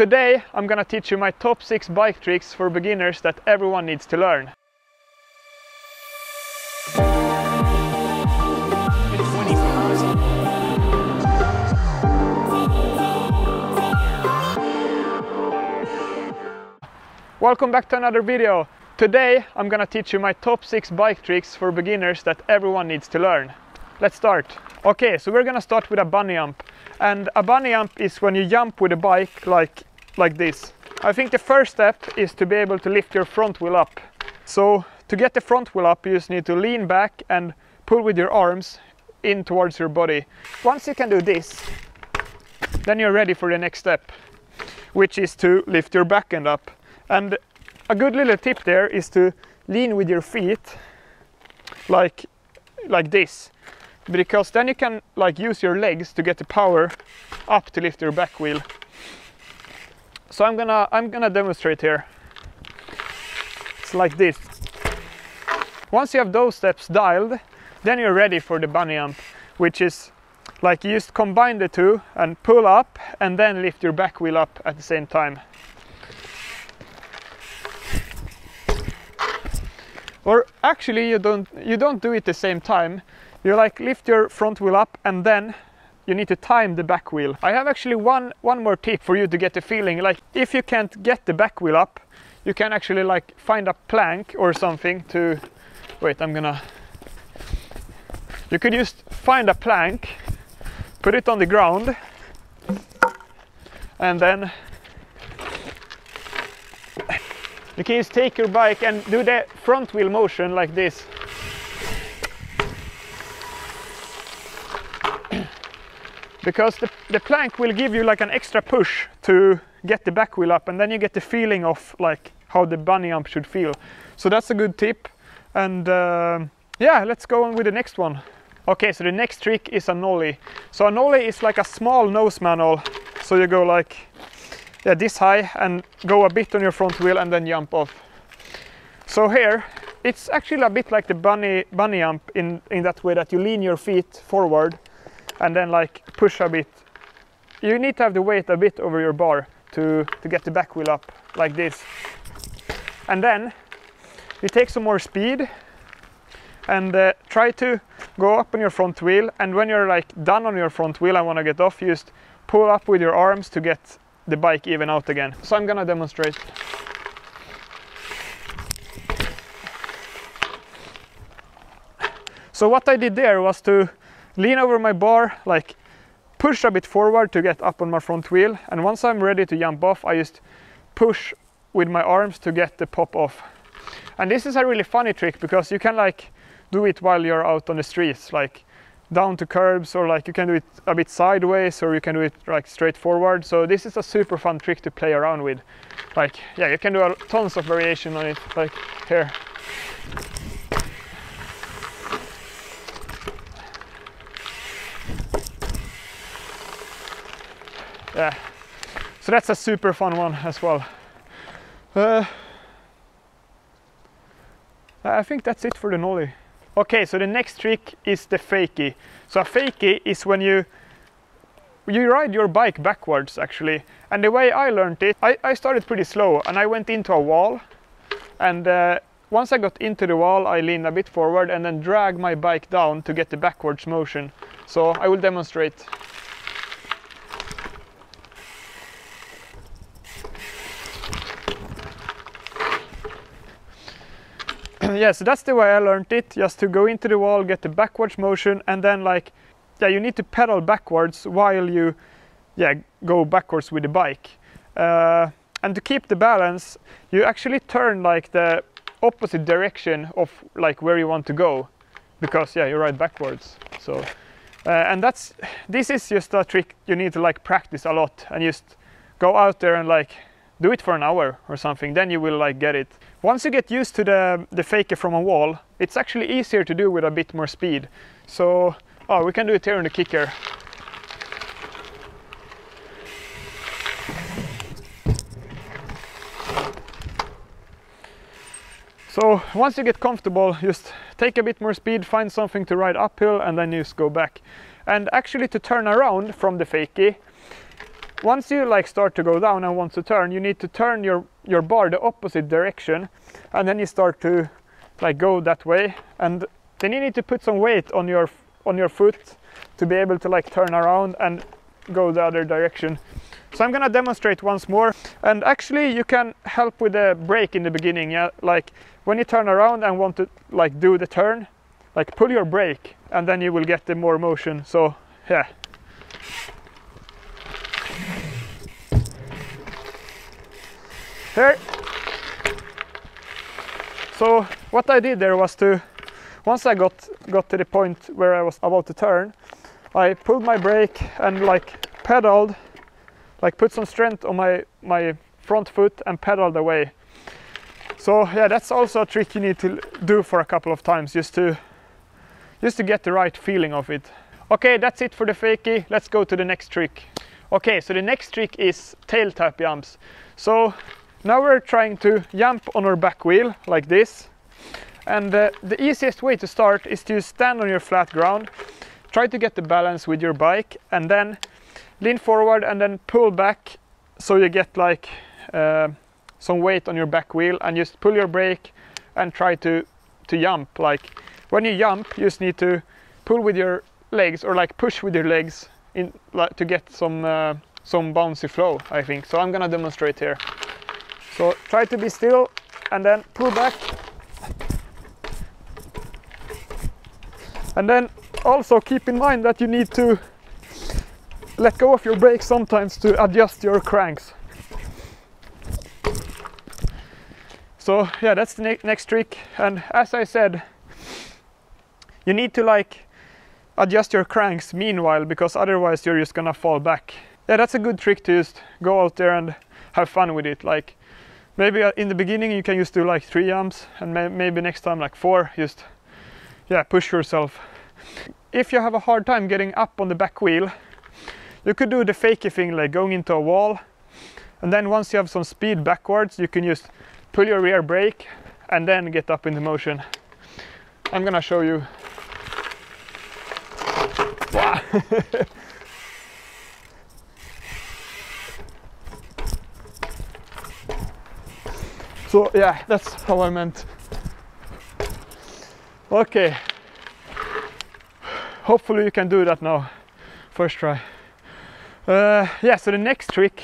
Today I'm gonna teach you my top 6 bike tricks for beginners that everyone needs to learn. Welcome back to another video. Today I'm gonna teach you my top 6 bike tricks for beginners that everyone needs to learn. Let's start. Okay, so we're gonna start with a bunny jump. And a bunny jump is when you jump with a bike like this. I think the first step is to be able to lift your front wheel up. So to get the front wheel up, you just need to lean back and pull with your arms in towards your body. Once you can do this, then you're ready for the next step, which is to lift your back end up. And a good little tip there is to lean with your feet like this, because then you can use your legs to get the power up to lift your back wheel. So I'm gonna demonstrate here. It's like this. Once you have those steps dialed, then you're ready for the bunny jump, which is like you just combine the two and pull up and then lift your back wheel up at the same time. Or actually you don't do it at the same time. You lift your front wheel up and then you need to time the back wheel. I have actually one more tip for you to get the feeling. If you can't get the back wheel up, you can actually find a plank or something to... Wait, you could just find a plank, put it on the ground, and then you can just take your bike and do the front wheel motion like this. Because the plank will give you an extra push to get the back wheel up, and then you get the feeling of how the bunny jump should feel. So that's a good tip. And yeah, let's go on with the next one. Okay, so the next trick is a nollie. So a nollie is like a small nose manual. So you go this high and go a bit on your front wheel and then jump off. So here it's actually a bit like the bunny jump in that way that you lean your feet forward and then push a bit. You need to have the weight a bit over your bar to get the back wheel up like this. And then you take some more speed and try to go up on your front wheel. And when you're done on your front wheel and want to get off, you just pull up with your arms to get the bike even out again. So I'm gonna demonstrate. So what I did there was to lean over my bar, push a bit forward to get up on my front wheel, and once I'm ready to jump off, I just push with my arms to get the pop off. And this is a really funny trick because you can do it while you're out on the streets, down to curbs, or you can do it a bit sideways, or you can do it straight forward. So this is a super fun trick to play around with. Yeah, you can do tons of variation on it, here. Yeah, so that's a super fun one as well. I think that's it for the nollie. Okay, so the next trick is the fakie. So a fakie is when you ride your bike backwards actually. And the way I learned it, I started pretty slow and I went into a wall. And once I got into the wall, I leaned a bit forward and then dragged my bike down to get the backwards motion. So I will demonstrate. Yeah, so that's the way I learned it, just to go into the wall, get the backwards motion, and then you need to pedal backwards while you go backwards with the bike. And to keep the balance, you actually turn the opposite direction of where you want to go, because you ride backwards. So and this is just a trick you need to practice a lot and just go out there and do it for an hour or something, then you will get it. Once you get used to the fakie from a wall, it's actually easier to do with a bit more speed. So we can do it here on the kicker. So once you get comfortable, just take a bit more speed, find something to ride uphill, and then you just go back. And actually to turn around from the fakie, once you like start to go down and want to turn, you need to turn your bar the opposite direction, and then you start to like go that way, and then you need to put some weight on your foot to be able to like turn around and go the other direction. So I'm gonna demonstrate once more, and actually you can help with the brake in the beginning. Yeah, like when you turn around and want to like do the turn, like pull your brake, and then you will get the more motion. So yeah. Here. So what I did there was to, once I got to the point where I was about to turn, I pulled my brake and like pedaled, like put some strength on my front foot and pedaled away. So yeah, that's also a trick you need to do for a couple of times just to get the right feeling of it. Okay, that's it for the fakie. Let's go to the next trick. Okay, so the next trick is tail tap jumps. So now we're trying to jump on our back wheel like this. And the easiest way to start is to stand on your flat ground, try to get the balance with your bike, and then lean forward and then pull back so you get like some weight on your back wheel, and just pull your brake and try to jump. Like when you jump, you just need to pull with your legs or like push with your legs in like to get some bouncy flow, I think. So I'm gonna demonstrate here. So try to be still and then pull back. And then also keep in mind that you need to let go of your brake sometimes to adjust your cranks. So yeah, that's the next trick. And as I said, you need to like adjust your cranks meanwhile, because otherwise you're just gonna fall back. Yeah, that's a good trick to just go out there and have fun with it. Like maybe in the beginning you can just do like 3 jumps, and maybe next time like 4. Just yeah, push yourself. If you have a hard time getting up on the back wheel, you could do the fakie thing, like going into a wall, and then once you have some speed backwards, you can just pull your rear brake and then get up in the motion. I'm gonna show you. Wow. So yeah, that's how I meant. Okay. Hopefully you can do that now. First try. Yeah, so the next trick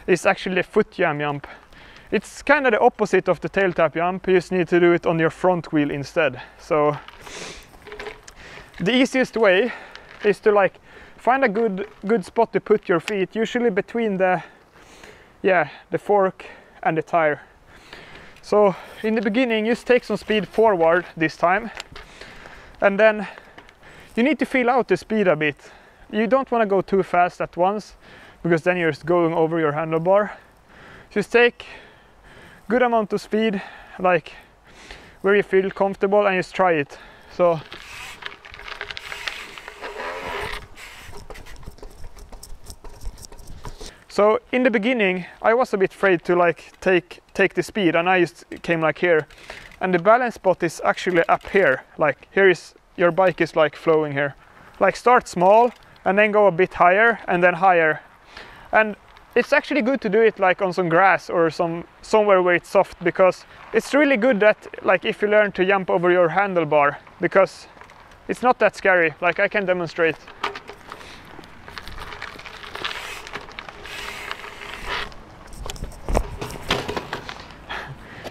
is actually the Footyom jump. It's kind of the opposite of the tail tap jump. You just need to do it on your front wheel instead. So the easiest way is to like find a good spot to put your feet, usually between the fork and the tire. So in the beginning, just take some speed forward this time, and then you need to feel out the speed a bit. You don't want to go too fast at once, because then you're just going over your handlebar. Just take good amount of speed, like where you feel comfortable, and just try it. So in the beginning, I was a bit afraid to like take the speed, and I just came like here, and the balance spot is actually up here. Like here is your bike is like flowing here. Like start small and then go a bit higher and then higher. And it's actually good to do it like on some grass or somewhere where it's soft, because it's really good that like if you learn to jump over your handlebar, because it's not that scary. Like I can demonstrate.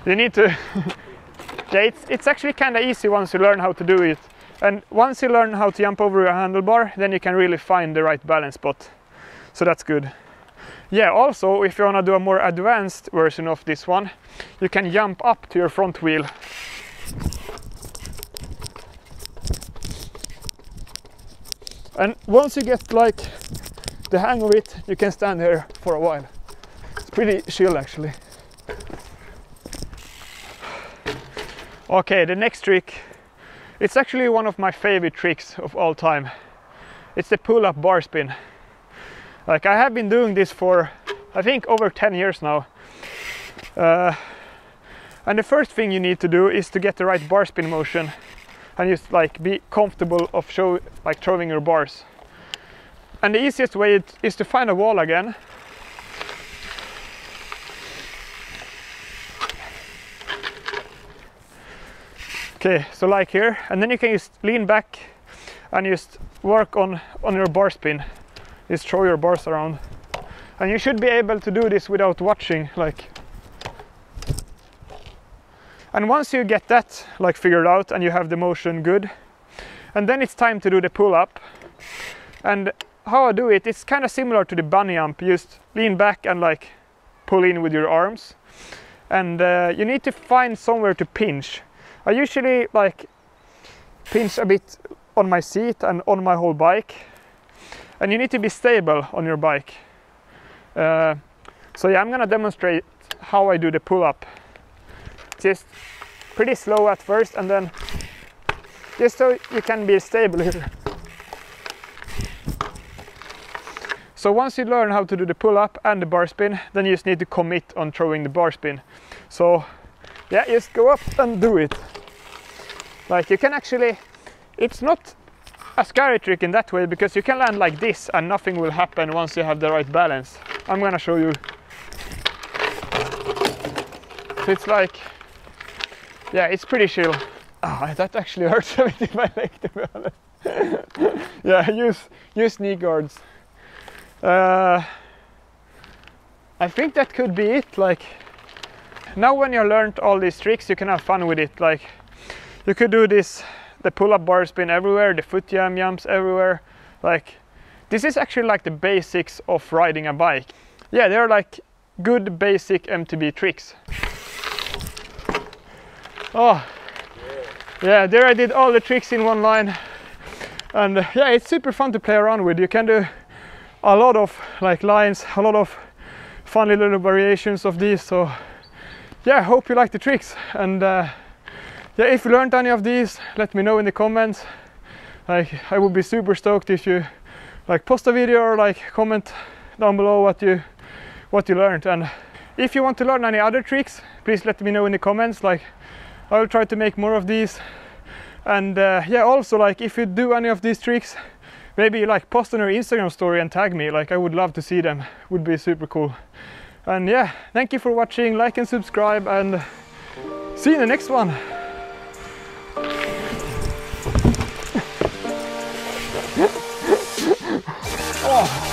You need to yeah, it's actually kind of easy once you learn how to do it. And once you learn how to jump over your handlebar, then you can really find the right balance spot. So that's good. Yeah, also if you want to do a more advanced version of this one, you can jump up to your front wheel. And once you get like the hang of it, you can stand here for a while. It's pretty chill actually. Okay, the next trick, it's actually one of my favorite tricks of all time. It's the pull-up bar spin. Like I have been doing this for I think over 10 years now. And the first thing you need to do is to get the right bar spin motion and just like be comfortable of throwing your bars. And the easiest way is to find a wall again. Okay, so like here, and then you can just lean back and just work on your bar spin. Just throw your bars around. And you should be able to do this without watching, like. And once you get that like figured out and you have the motion good, and then it's time to do the pull-up. And how I do it, it's kind of similar to the bunny jump. You just lean back and like pull in with your arms. And you need to find somewhere to pinch. I usually like pinch a bit on my seat and on my whole bike. And you need to be stable on your bike. So yeah, I'm gonna demonstrate how I do the pull-up. Just pretty slow at first, and then just so you can be stable here. So once you learn how to do the pull-up and the bar spin, then you just need to commit on throwing the bar spin. So yeah, just go up and do it. Like you can actually, it's not a scary trick in that way, because you can land like this and nothing will happen once you have the right balance. I'm gonna show you. So it's like, yeah, it's pretty chill. Oh, that actually hurts a bit in my leg, to be honest. Yeah, use knee guards. I think that could be it. Like, now when you learned all these tricks, you can have fun with it. Like, you could do this, the pull-up bar spin everywhere, the Footyom jumps everywhere. Like, this is actually like the basics of riding a bike. Yeah, they're like good basic MTB tricks. Oh, yeah, there I did all the tricks in one line. And yeah, it's super fun to play around with. You can do a lot of like lines, a lot of funny little variations of these. So yeah, I hope you like the tricks. And yeah, if you learned any of these, let me know in the comments. Like, I would be super stoked if you like post a video or like comment down below what you learned. And if you want to learn any other tricks, please let me know in the comments. Like, I will try to make more of these. And yeah, also like if you do any of these tricks, maybe like post on your Instagram story and tag me. Like, I would love to see them. Would be super cool. And yeah, thank you for watching. Like and subscribe, and see you in the next one. Oh.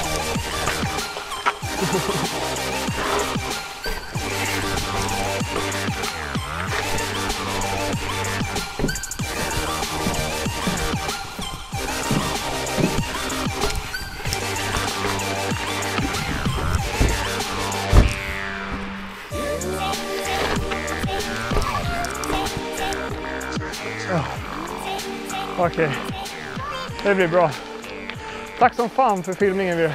Okej, det blir bra. Tack som fan för filmningen.